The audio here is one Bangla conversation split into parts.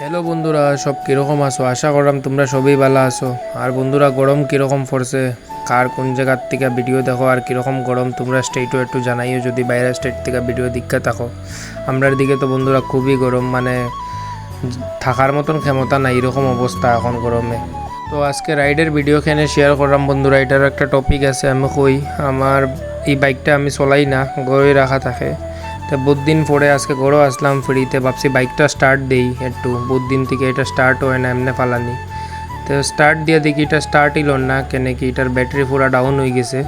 হ্যালো বন্ধুরা, সব কীরকম আছো? আশা করলাম তোমরা সবই ভালো আছো। আর বন্ধুরা, গরম কীরকম পড়ছে, কার কোন জায়গার থেকে ভিডিও দেখো আর কীরকম গরম তোমরা স্টেটও একটু জানাইও যদি বাইরের স্টেট থেকে ভিডিও দীক্ষা থাকো। আমরার দিকে তো বন্ধুরা খুবই গরম, মানে থাকার মতন ক্ষমতা নাই, এরকম অবস্থা এখন গরমে। তো আজকে রাইডের ভিডিওখানে শেয়ার করলাম বন্ধুরা। এটার একটা টপিক আছে, আমি কই আমার এই বাইকটা আমি চলাই না, গড়ে রাখা থাকে। তো বহুত দিন পরে আজকে গড়ো আসলাম ফ্রিতে, ভাবছি বাইকটা স্টার্ট দেই একটু। বহুত দিন থেকে এটা স্টার্ট হয় না, এমনি ফালানি। তো স্টার্ট দিয়ে দেখি এটা স্টার্টই হল না, কেন কি এটার ব্যাটারি পুরো ডাউন হয়ে গেছে।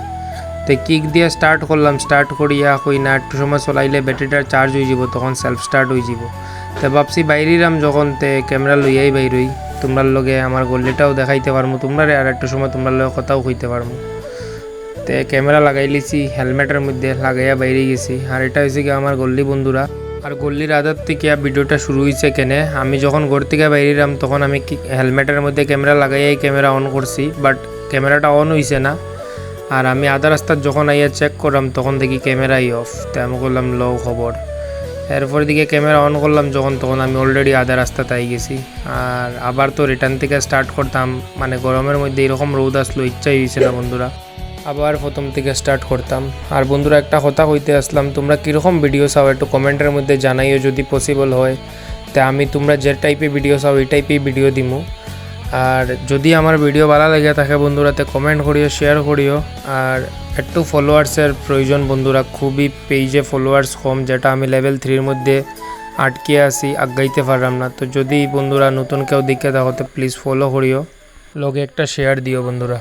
তো কিক দিয়ে স্টার্ট করলাম, স্টার্ট করিয়া কই না একটু সময় চলাইলে ব্যাটারিটা চার্জ হয়ে যাব, তখন সেলফ স্টার্ট হয়ে যাব। তো ভাবছি বাইরিরাম যখন তে ক্যামেরা লইয়াই বাইরই, তোমরার লগে আমার গল্লিটাও দেখাইতে পারবো তোমরা, আর একটু সময় তোমরার লগে কথাও কইতে পারবো। তে ক্যামেরা লাগাই লিছি, হেলমেটের মধ্যে লাগাইয়া বাইরে গেছি। আর এটা হয়েছে কি আমার গল্লি বন্ধুরা। আর গল্লির আদার থেকে ভিডিওটা শুরু হয়েছে কেনে, আমি যখন ঘর থেকে বাইরিলাম তখন আমি হেলমেটের মধ্যে ক্যামেরা লাগাইয়াই ক্যামেরা অন করছি, বাট ক্যামেরাটা অন হয়েছে না। আর আমি আধা রাস্তার যখন আইয়া চেক করলাম তখন দেখি ক্যামেরাই অফ। তো আমি করলাম লো খবর। এরপর দিকে ক্যামেরা অন করলাম যখন, তখন আমি অলরেডি আধা রাস্তাতে আই গেছি। আর আবার তো রিটার্ন থেকে স্টার্ট করতাম, মানে গরমের মধ্যে এরকম রোদ আসলো, ইচ্ছাই হয়েছে না বন্ধুরা, আবার প্রথম থেকে স্টার্ট করতাম। আর বন্ধুরা, একটা কথা কইতে আসলাম, তোমরা কীরকম ভিডিও চাও একটু কমেন্টের মধ্যে জানাইও যদি পসিবল হয়। তা আমি তোমরা যে টাইপের ভিডিও চাও এই টাইপের ভিডিও দিমু। আর যদি আমার ভিডিও ভালো লেগে থাকে বন্ধুরা, তে কমেন্ট করিও, শেয়ার করিও। আর একটু ফলোয়ার্সের প্রয়োজন বন্ধুরা, খুবই পেজে ফলোয়ার্স কম, যেটা আমি লেভেল 3-র মধ্যে আটকে আসি, আগাইতে পারলাম না। তো যদি বন্ধুরা নতুন কেউ দেখে থাকো তো প্লিজ ফলো করিও, লগে একটা শেয়ার দিও বন্ধুরা।